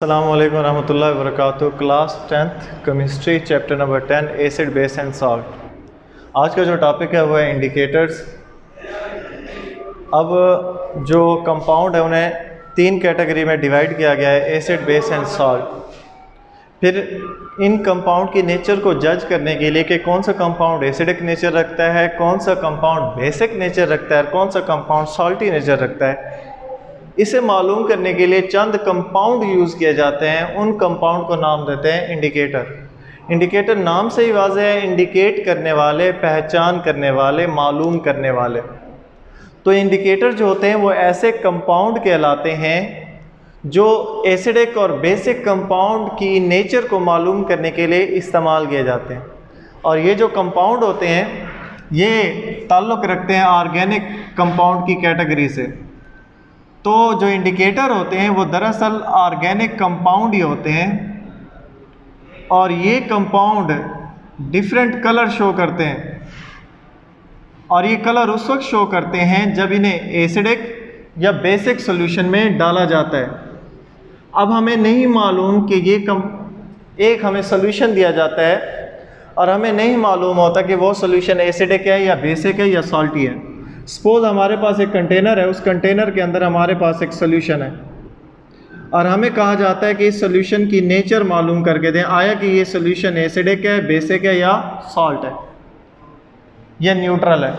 अस्सलाम वालेकुम रहमतुल्लाहि व बरकातुहू। Class 10th chemistry chapter number 10 acid base and salt. आज का जो टॉपिक है वो है इंडिकेटर्स। अब जो कंपाउंड है उन्हें तीन कैटेगरी में डिवाइड किया गया है, एसिड बेस एंड सॉल्ट। फिर इन कंपाउंड की नेचर को जज करने के लिए कि कौन सा कंपाउंड एसिडिक नेचर रखता है, कौन सा कंपाउंड बेसिक नेचर रखता है, कौन सा कंपाउंड सॉल्टी नेचर रखता है, इसे मालूम करने के लिए चंद कंपाउंड यूज़ किए जाते हैं। उन कंपाउंड को नाम देते हैं इंडिकेटर। इंडिकेटर नाम से ही वाज़ेह है, इंडिकेट करने वाले, पहचान करने वाले, मालूम करने वाले। तो इंडिकेटर जो होते हैं वो ऐसे कंपाउंड कहलाते हैं जो एसिडिक और बेसिक कंपाउंड की नेचर को मालूम करने के लिए इस्तेमाल किए जाते हैं। और ये जो कंपाउंड होते हैं ये ताल्लुक़ रखते हैं ऑर्गेनिक कंपाउंड की कैटेगरी से। तो जो इंडिकेटर होते हैं वो दरअसल ऑर्गेनिक कंपाउंड ही होते हैं और ये कंपाउंड डिफरेंट कलर शो करते हैं। और ये कलर उस वक्त शो करते हैं जब इन्हें एसिडिक या बेसिक सॉल्यूशन में डाला जाता है। अब हमें नहीं मालूम कि ये एक हमें सॉल्यूशन दिया जाता है और हमें नहीं मालूम होता कि वो सॉल्यूशन एसिडिक है या बेसिक है या सॉल्टी है। सपोज़ हमारे पास एक कंटेनर है, उस कंटेनर के अंदर हमारे पास एक सॉल्यूशन है और हमें कहा जाता है कि इस सॉल्यूशन की नेचर मालूम करके दें, आया कि ये सॉल्यूशन एसिडिक है, बेसिक है या सॉल्ट है या न्यूट्रल है।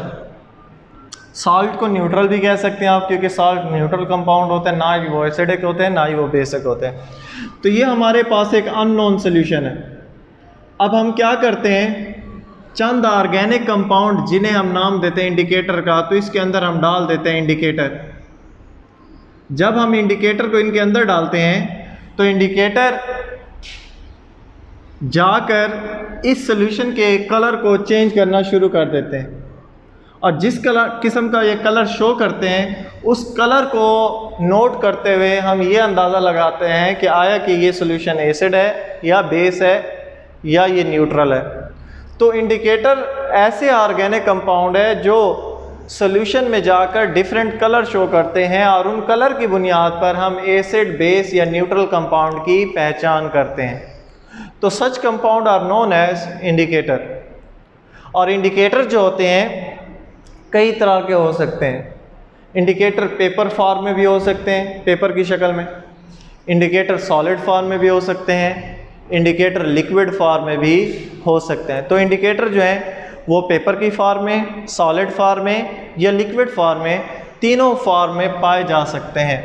सॉल्ट को न्यूट्रल भी कह सकते हैं आप, क्योंकि सॉल्ट न्यूट्रल कंपाउंड होता है, ना ही वो एसिडिक होते हैं ना ही वो बेसिक होते हैं। तो ये हमारे पास एक अननोन सॉल्यूशन है। अब हम क्या करते हैं, चंद ऑर्गेनिक कंपाउंड जिन्हें हम नाम देते हैं इंडिकेटर का, तो इसके अंदर हम डाल देते हैं इंडिकेटर। जब हम इंडिकेटर को इनके अंदर डालते हैं तो इंडिकेटर जाकर इस सॉल्यूशन के कलर को चेंज करना शुरू कर देते हैं और जिस किस्म का ये कलर शो करते हैं उस कलर को नोट करते हुए हम ये अंदाज़ा लगाते हैं कि आया कि ये सॉल्यूशन एसिड है या बेस है या ये न्यूट्रल है। तो इंडिकेटर ऐसे ऑर्गेनिक कंपाउंड है जो सॉल्यूशन में जाकर डिफरेंट कलर शो करते हैं और उन कलर की बुनियाद पर हम एसिड, बेस या न्यूट्रल कंपाउंड की पहचान करते हैं। तो such compound are known as indicator. और इंडिकेटर जो होते हैं कई तरह के हो सकते हैं। इंडिकेटर पेपर फॉर्म में भी हो सकते हैं, पेपर की शक्ल में। इंडिकेटर सॉलिड फॉर्म में भी हो सकते हैं, इंडिकेटर लिक्विड फॉर्म में भी हो सकते हैं। तो इंडिकेटर जो है वो पेपर की फॉर्म में, सॉलिड फॉर्म में या लिक्विड फॉर्म में, तीनों फॉर्म में पाए जा सकते हैं।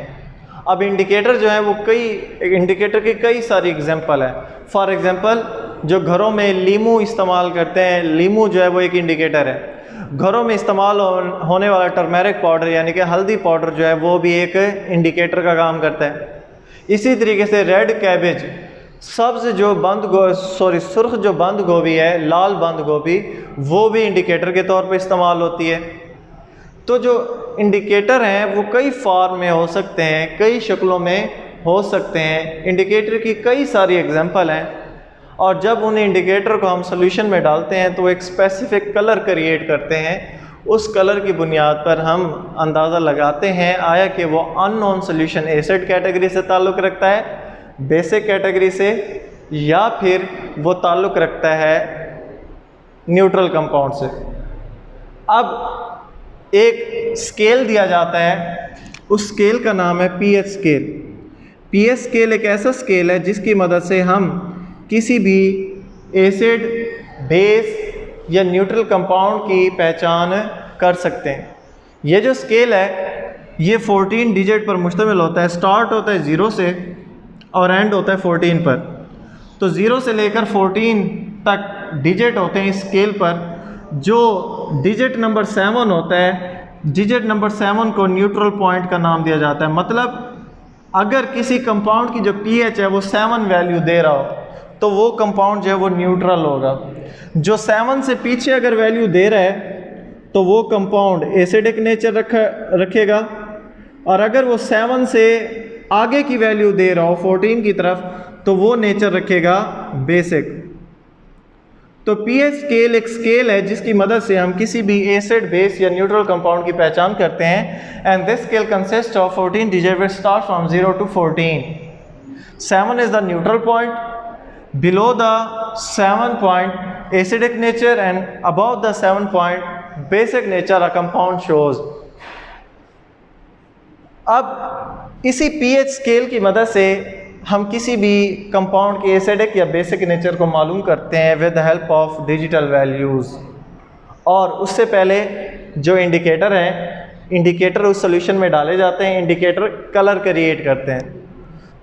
अब इंडिकेटर जो है वो इंडिकेटर की कई सारी एग्जांपल है। फॉर एग्जांपल जो घरों में लीमू इस्तेमाल करते हैं, लीमू जो है वो एक इंडिकेटर है। घरों में इस्तेमाल होने वाला टर्मेरिक पाउडर यानी कि हल्दी पाउडर जो है वो भी एक इंडिकेटर का काम करता है। इसी तरीके से रेड कैबेज, सुर्ख जो बंद गोभी है, लाल बंद गोभी, वो भी इंडिकेटर के तौर पे इस्तेमाल होती है। तो जो इंडिकेटर हैं वो कई फॉर्म में हो सकते हैं, कई शक्लों में हो सकते हैं। इंडिकेटर की कई सारी एग्जांपल हैं और जब उन इंडिकेटर को हम सॉल्यूशन में डालते हैं तो एक स्पेसिफिक कलर क्रिएट करते हैं। उस कलर की बुनियाद पर हम अंदाज़ा लगाते हैं आया कि वो अननोन सॉल्यूशन एसिड कैटेगरी से ताल्लुक़ रखता है, बेसिक कैटेगरी से, या फिर वो ताल्लुक़ रखता है न्यूट्रल कंपाउंड से। अब एक स्केल दिया जाता है, उस स्केल का नाम है पीएच स्केल। पीएच स्केल एक ऐसा स्केल है जिसकी मदद से हम किसी भी एसिड, बेस या न्यूट्रल कंपाउंड की पहचान कर सकते हैं। ये जो स्केल है ये 14 डिजिट पर मुश्तमिल होता है। स्टार्ट होता है 0 से और एंड होता है 14 पर। तो 0 से लेकर 14 तक डिजिट होते हैं इस स्केल पर। जो डिजिट नंबर 7 होता है, डिजिट नंबर 7 को न्यूट्रल पॉइंट का नाम दिया जाता है। मतलब अगर किसी कंपाउंड की जो पीएच है वो 7 वैल्यू दे रहा हो तो वो कंपाउंड जो है वो न्यूट्रल होगा। जो 7 से पीछे अगर वैल्यू दे रहा है तो वो कंपाउंड एसिडिक नेचर रखेगा और अगर वो 7 से आगे की वैल्यू दे रहा हो 14 की तरफ तो वो नेचर रखेगा बेसिक। तो पीएच स्केल एक स्केल है जिसकी मदद से हम किसी भी एसिड, बेस या न्यूट्रल कंपाउंड की पहचान करते हैं। And this scale consist of 14 digit which start from 0 to 14। 7 is the neutral point, below the 7 point acidic nature and above the 7 point basic nature a compound shows. अब इसी pH scale की मदद से हम किसी भी कंपाउंड के acidic या बेसिक नेचर को मालूम करते हैं with the help of digital values. और उससे पहले जो इंडिकेटर हैं, इंडिकेटर उस सॉल्यूशन में डाले जाते हैं, इंडिकेटर कलर क्रिएट करते हैं,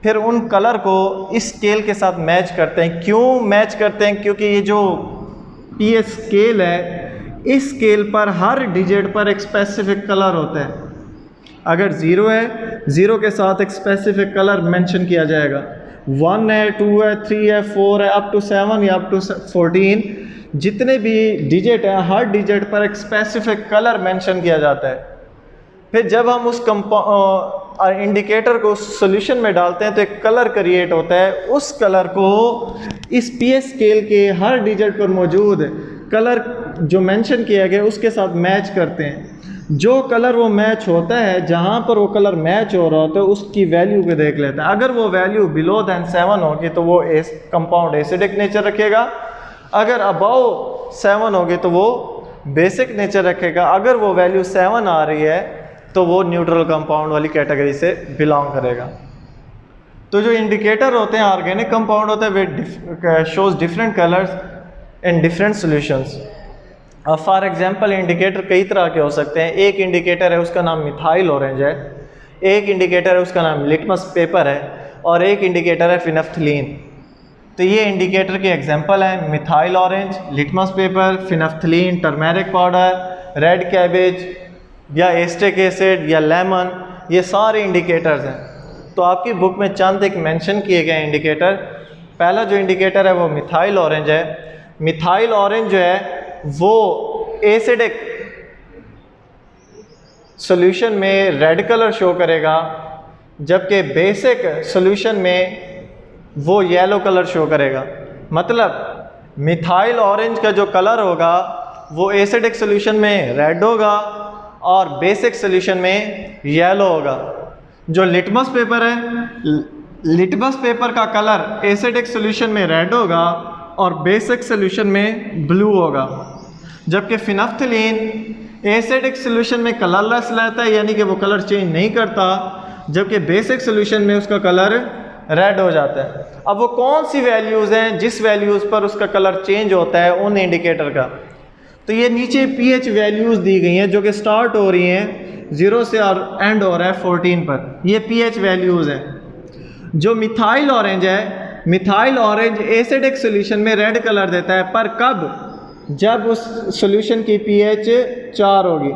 फिर उन कलर को इस स्केल के साथ मैच करते हैं। क्यों मैच करते हैं? क्योंकि ये जो pH स्केल है, इस स्केल पर हर डिजिट पर एक स्पेसिफिक कलर होता है। अगर 0 है, 0 के साथ एक स्पेसिफिक कलर मेंशन किया जाएगा, 1 है, 2 है, 3 है, 4 है, अप टू 7 या अप टू 14, जितने भी डिजिट हैं हर डिजिट पर एक स्पेसिफिक कलर मेंशन किया जाता है। फिर जब हम उस इंडिकेटर को सॉल्यूशन में डालते हैं तो एक कलर क्रिएट होता है। उस कलर को इस pH स्केल के हर डिजिट पर मौजूद कलर जो मेंशन किया गया उसके साथ मैच करते हैं। जो कलर वो मैच होता है, जहाँ पर वो कलर मैच हो रहा होता है उसकी वैल्यू को देख लेते हैं। अगर वो वैल्यू बिलो दैन 7 होगी तो वो कंपाउंड एसिडिक नेचर रखेगा, अगर अबव 7 होगी तो वो बेसिक नेचर रखेगा, अगर वो वैल्यू 7 आ रही है तो वो न्यूट्रल कंपाउंड वाली कैटेगरी से बिलोंग करेगा। तो जो इंडिकेटर होते हैं ऑर्गेनिक कंपाउंड होते हैं वे shows different colours in different solutions. अब फॉर एग्जांपल इंडिकेटर कई तरह के हो सकते हैं। एक इंडिकेटर है उसका नाम मिथाइल ऑरेंज है, एक इंडिकेटर है उसका नाम लिटमस पेपर है, और एक इंडिकेटर है फिनफ्थलीन। तो ये इंडिकेटर के एग्जांपल हैं methyl orange, litmus paper, phenolphthalein, turmeric powder, red cabbage या एस्टिक एसिड या लेमन, ये सारे इंडिकेटर्स हैं। तो आपकी बुक में चंद एक मेंशन किए गए इंडिकेटर। पहला जो इंडिकेटर है वो मिथाइल ऑरेंज है। मिथाइल ऑरेंज जो है वो एसिडिक सॉल्यूशन में रेड कलर शो करेगा, जबकि बेसिक सॉल्यूशन में वो येलो कलर शो करेगा। मतलब मिथाइल ऑरेंज का जो कलर होगा वो एसिडिक सॉल्यूशन में रेड होगा और बेसिक सॉल्यूशन में येलो होगा। जो लिटमस पेपर है, लिटमस पेपर का कलर एसिडिक सॉल्यूशन में रेड होगा और बेसिक सॉल्यूशन में ब्लू होगा, जबकि फिनफ्थलीन एसिडिक सॉल्यूशन में कलरलेस रहता है, यानी कि वो कलर चेंज नहीं करता, जबकि बेसिक सॉल्यूशन में उसका कलर रेड हो जाता है। अब वो कौन सी वैल्यूज़ हैं जिस वैल्यूज़ पर उसका कलर चेंज होता है उन इंडिकेटर का? तो ये नीचे pH वैल्यूज़ दी गई हैं जो कि स्टार्ट हो रही हैं 0 से और एंड हो रहा है 14 पर। ये pH वैल्यूज़ हैं। जो मिथाइल ऑरेंज है, मिथाइल ऑरेंज एसिडिक सॉल्यूशन में रेड कलर देता है, पर कब? जब उस सॉल्यूशन की pH 4 होगी,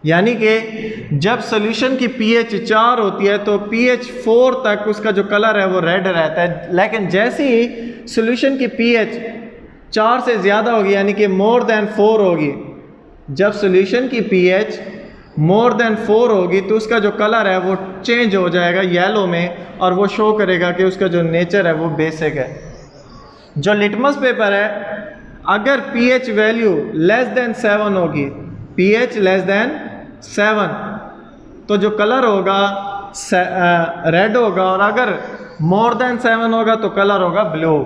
यानी कि जब सॉल्यूशन की pH 4 होती है तो pH 4 तक उसका जो कलर है वो रेड रहता है। लेकिन जैसे ही सॉल्यूशन की pH 4 से ज़्यादा होगी, यानी कि मोर देन 4 होगी, जब सॉल्यूशन की pH मोर देन 4 होगी तो उसका जो कलर है वो चेंज हो जाएगा येलो में, और वो शो करेगा कि उसका जो नेचर है वो बेसिक है। जो लिटमस पेपर है, अगर pH वैल्यू लेस देन 7 होगी, pH लेस देन 7, तो जो कलर होगा रेड होगा, और अगर मोर देन 7 होगा तो कलर होगा ब्लू।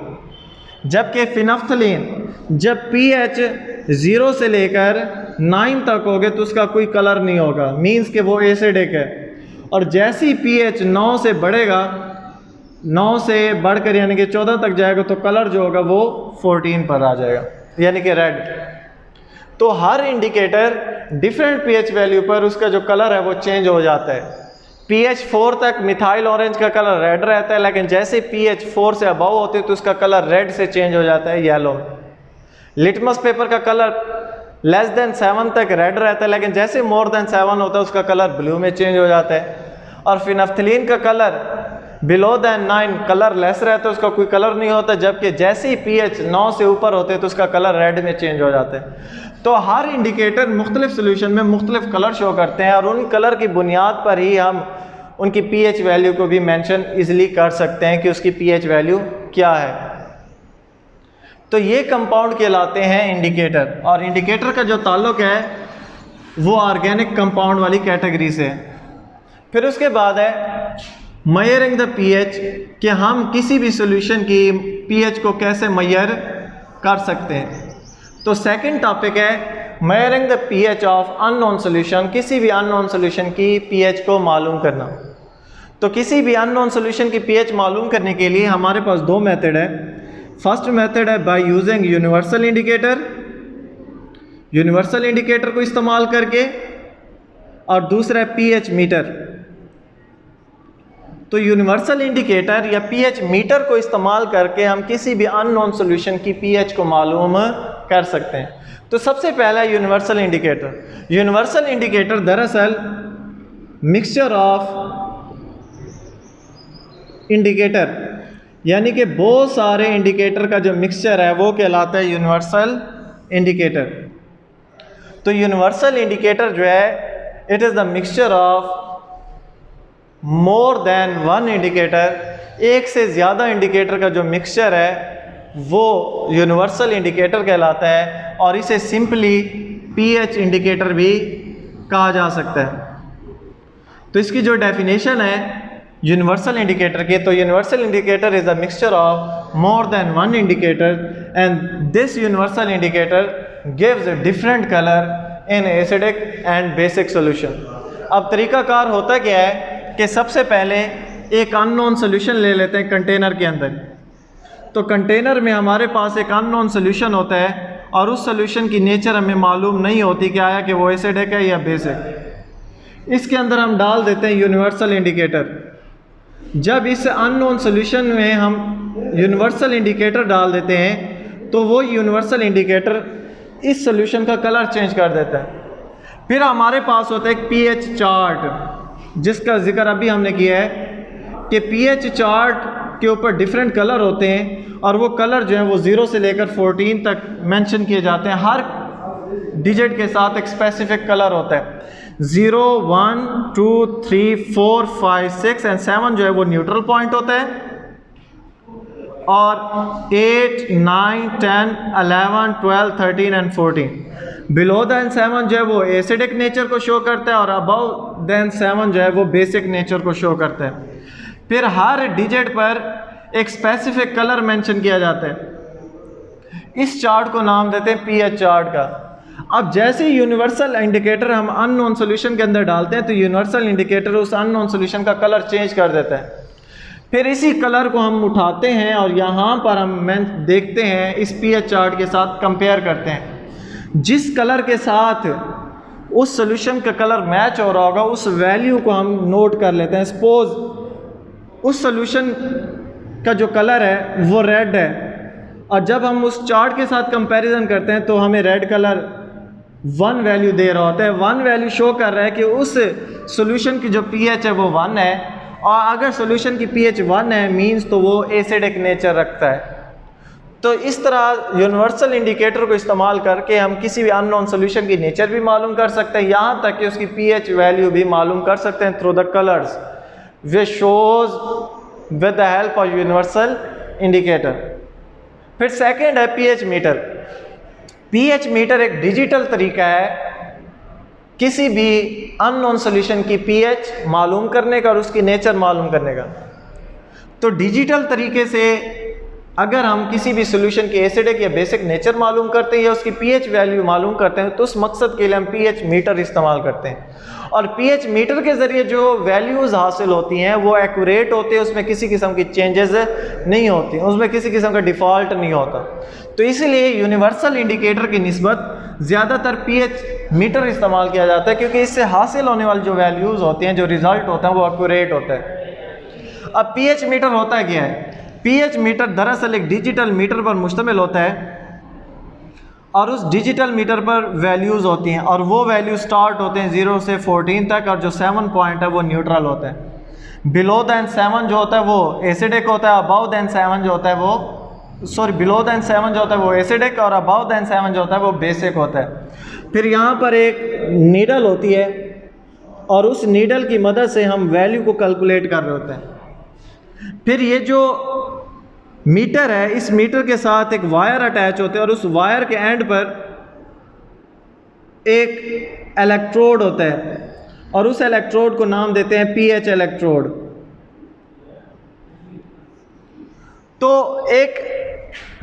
जबकि फिनफ्थलीन जब pH 0 से लेकर 9 तक हो गए तो उसका कोई कलर नहीं होगा, मींस कि वो एसिडिक है। और जैसे ही pH 9 से बढ़ेगा, 9 से बढ़कर यानी कि 14 तक जाएगा तो कलर जो होगा वो 14 पर आ जाएगा, यानी कि रेड। तो हर इंडिकेटर डिफरेंट pH वैल्यू पर उसका जो कलर है वो चेंज हो जाता है। pH 4 तक मिथाइल ऑरेंज का कलर रेड रहता है, लेकिन जैसे pH 4 से अबव होते हैं तो उसका कलर रेड से चेंज हो जाता है येलो। लिटमस पेपर का कलर लेस देन 7 तक रेड रहता है, लेकिन जैसे मोर देन 7 होता है उसका कलर ब्लू में चेंज हो जाता है। और फिनफ्थलीन का colour below than 9 colourless रहता है, उसका कोई कलर नहीं होता, जबकि जैसे ही pH 9 से ऊपर होते हैं तो उसका कलर रेड में चेंज हो जाता है। तो हर इंडिकेटर मुख्तलिफ सोल्यूशन में मुख्तलिफ कलर शो करते हैं, और उन कलर की बुनियाद पर ही हम उनकी pH वैल्यू को भी मेंशन इजीली कर सकते हैं कि उसकी pH वैल्यू क्या है। तो ये कंपाउंड कहलाते हैं इंडिकेटर, और इंडिकेटर का जो ताल्लुक है वो ऑर्गेनिक कंपाउंड वाली कैटेगरी से। फिर उसके बाद है मेजरिंग द पीएच, कि हम किसी भी सॉल्यूशन की पीएच को कैसे मेजर कर सकते हैं। तो सेकंड टॉपिक है measuring the pH of unknown solution, किसी भी अननोन सॉल्यूशन की पीएच को मालूम करना। तो किसी भी अननोन सॉल्यूशन की पीएच मालूम करने के लिए हमारे पास दो मेथड है। फर्स्ट मेथड है by using universal indicator, universal indicator को इस्तेमाल करके, और दूसरा है पीएच मीटर। तो यूनिवर्सल इंडिकेटर या पीएच मीटर को इस्तेमाल करके हम किसी भी अननोन सॉल्यूशन की पीएच को मालूम कर सकते हैं। तो सबसे पहला यूनिवर्सल इंडिकेटर। यूनिवर्सल इंडिकेटर दरअसल मिक्सचर ऑफ इंडिकेटर, यानी कि बहुत सारे इंडिकेटर का जो मिक्सचर है वो कहलाता है यूनिवर्सल इंडिकेटर। तो यूनिवर्सल इंडिकेटर जो है it is the mixture of more than one indicator, एक से ज़्यादा इंडिकेटर का जो मिक्सचर है वो यूनिवर्सल इंडिकेटर कहलाता है, और इसे सिंपली पीएच इंडिकेटर भी कहा जा सकता है। तो इसकी जो डेफिनेशन है यूनिवर्सल इंडिकेटर की, तो universal indicator is a mixture of more than one indicator and this universal indicator gives a different colour in acidic and basic solution. अब तरीकाकार होता क्या है कि सबसे पहले एक अननोन सॉल्यूशन ले लेते हैं कंटेनर के अंदर। तो कंटेनर में हमारे पास एक अननोन सॉल्यूशन होता है और उस सॉल्यूशन की नेचर हमें मालूम नहीं होती क्या है, कि वो एसिडिक है या बेसिक। इसके अंदर हम डाल देते हैं यूनिवर्सल इंडिकेटर। जब इस अननोन सॉल्यूशन में हम यूनिवर्सल इंडिकेटर डाल देते हैं तो वो यूनिवर्सल इंडिकेटर इस सॉल्यूशन का कलर चेंज कर देता है। फिर हमारे पास होता है एक पीएच चार्ट, जिसका जिक्र अभी हमने किया है कि पीएच चार्ट के ऊपर डिफरेंट कलर होते हैं, और वो कलर जो है वो 0 से लेकर 14 तक मेंशन किए जाते हैं। हर डिजिट के साथ एक स्पेसिफिक कलर होता है। 0, 1, 2, 3, 4, 5, 6 एंड 7 जो है वो न्यूट्रल पॉइंट होता है, और 8, 9, 10, 11, 12, 13 एंड 14 बिलो दैन 7 जो है वो एसिडिक नेचर को शो करता है, और अबव दैन 7 जो है वो बेसिक नेचर को शो करता है। फिर हर डिजिट पर एक स्पेसिफिक कलर मेंशन किया जाता है। इस चार्ट को नाम देते हैं पीएच चार्ट का। अब जैसे ही यूनिवर्सल इंडिकेटर हम अननोन सॉल्यूशन के अंदर डालते हैं तो यूनिवर्सल इंडिकेटर उस अननोन सॉल्यूशन का कलर चेंज कर देता है। फिर इसी कलर को हम उठाते हैं और यहाँ पर हम देखते हैं इस पीएच चार्ट के साथ कंपेयर करते हैं। जिस कलर के साथ उस सॉल्यूशन का कलर मैच हो रहा होगा उस वैल्यू को हम नोट कर लेते हैं। सपोज उस सॉल्यूशन का जो कलर है वो रेड है, और जब हम उस चार्ट के साथ कंपैरिजन करते हैं तो हमें रेड कलर 1 वैल्यू दे रहा होता है। 1 वैल्यू शो कर रहा है कि उस सॉल्यूशन की जो पीएच है वो 1 है, और अगर सॉल्यूशन की पीएच 1 है मींस तो वो एसिडिक नेचर रखता है। तो इस तरह यूनिवर्सल इंडिकेटर को इस्तेमाल करके हम किसी भी अननोन सॉल्यूशन की नेचर भी मालूम कर सकते हैं, यहाँ तक कि उसकी पीएच वैल्यू भी मालूम कर सकते हैं through the colours which shows with the help of universal indicator. फिर सेकंड है पीएच मीटर। पीएच मीटर एक डिजिटल तरीका है किसी भी अननोन सॉल्यूशन की पीएच मालूम करने का और उसकी नेचर मालूम करने का। तो डिजिटल तरीके से अगर हम किसी भी सॉल्यूशन की एसिडिक या बेसिक नेचर मालूम करते हैं या उसकी पीएच वैल्यू मालूम करते हैं तो उस मकसद के लिए हम पीएच मीटर इस्तेमाल करते हैं। और पीएच मीटर के ज़रिए जो वैल्यूज़ हासिल होती हैं वो एक्यूरेट होते हैं, उसमें किसी किस्म की चेंजेस नहीं होती, उसमें किसी किस्म का डिफ़ॉल्ट नहीं होता। तो इसीलिए यूनिवर्सल इंडिकेटर की निस्बत ज़्यादातर पीएच मीटर इस्तेमाल किया जाता है, क्योंकि इससे हासिल होने वाली जो वैल्यूज़ होती हैं, जो रिज़ल्ट होता है वो एक्यूरेट होता है। अब पीएच मीटर होता क्या है? पीएच मीटर दरअसल एक डिजिटल मीटर पर मुश्तमिल होता है और उस डिजिटल मीटर पर वैल्यूज़ होती हैं, और वो वैल्यू स्टार्ट होते हैं 0 से 14 तक, और जो 7 पॉइंट है वो न्यूट्रल होता है। बिलो दैन 7 जो होता है वो एसिडिक होता है, अबव दैन 7 जो होता है वो बिलो दैन 7 जो होता है वो एसिडिक, और अबव दैन 7 जो होता है वो बेसिक होता है। फिर यहाँ पर एक नीडल होती है और उस नीडल की मदद से हम वैल्यू को कैलकुलेट कर रहे होते हैं। फिर ये जो मीटर है, इस मीटर के साथ एक वायर अटैच होते हैं और उस वायर के एंड पर एक इलेक्ट्रोड होता है और उस इलेक्ट्रोड को नाम देते हैं पीएच इलेक्ट्रोड। तो एक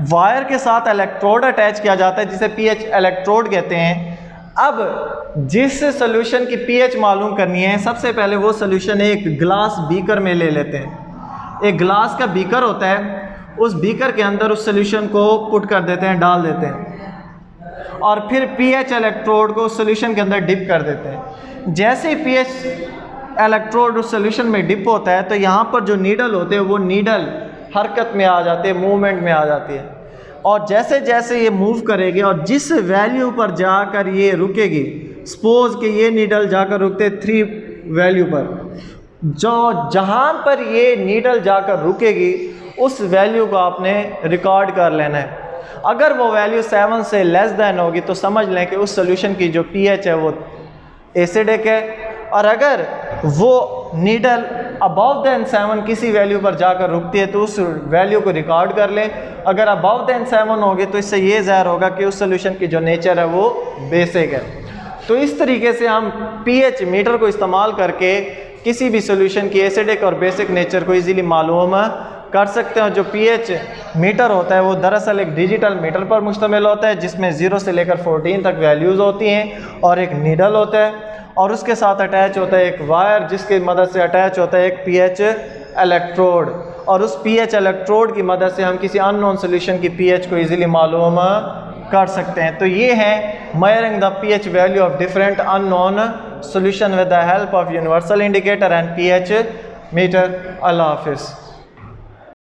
वायर के साथ इलेक्ट्रोड अटैच किया जाता है जिसे पीएच इलेक्ट्रोड कहते हैं। अब जिस सॉल्यूशन की पीएच मालूम करनी है, सबसे पहले वो सॉल्यूशन एक ग्लास बीकर में ले लेते हैं। एक ग्लास का बीकर होता है, उस बीकर के अंदर उस सॉल्यूशन को पुट कर देते हैं, डाल देते हैं, और फिर पीएच इलेक्ट्रोड को उस सॉल्यूशन के अंदर डिप कर देते हैं। जैसे ही पीएच इलेक्ट्रोड उस सॉल्यूशन में डिप होता है तो यहाँ पर जो नीडल होते हैं वो नीडल हरकत में आ जाते हैं, मूवमेंट में आ जाती है, और जैसे जैसे ये मूव करेगी और जिस वैल्यू पर जाकर ये रुकेगी, सपोज कि ये नीडल जाकर रुकते 3 वैल्यू पर, जो जहाँ पर ये नीडल जाकर रुकेगी उस वैल्यू को आपने रिकॉर्ड कर लेना है। अगर वो वैल्यू 7 से लेस देन होगी तो समझ लें कि उस सॉल्यूशन की जो पीएच है वो एसिडिक है, और अगर वो नीडल अबव देन 7 किसी वैल्यू पर जाकर रुकती है तो उस वैल्यू को रिकॉर्ड कर लें। अगर अबव देन 7 होगी तो इससे ये ज़ाहिर होगा कि उस सॉल्यूशन की जो नेचर है वो बेसिक है। तो इस तरीके से हम पीएच मीटर को इस्तेमाल करके किसी भी सॉल्यूशन की एसिडिक और बेसिक नेचर को इजीली मालूम कर सकते हैं। जो पीएच मीटर होता है वो दरअसल एक डिजिटल मीटर पर मुश्तमिल होता है जिसमें 0 से लेकर 14 तक वैल्यूज़ होती हैं, और एक नीडल होता है, और उसके साथ अटैच होता है एक वायर जिसकी मदद से अटैच होता है एक पीएच इलेक्ट्रोड, और उस पीएच इलेक्ट्रोड की मदद से हम किसी अननोन सॉल्यूशन की पीएच को इजीली मालूम कर सकते हैं। तो ये है measuring the pH value of different unknown solution with the help of universal indicator and pH meter. अल्लाह हाफिज़।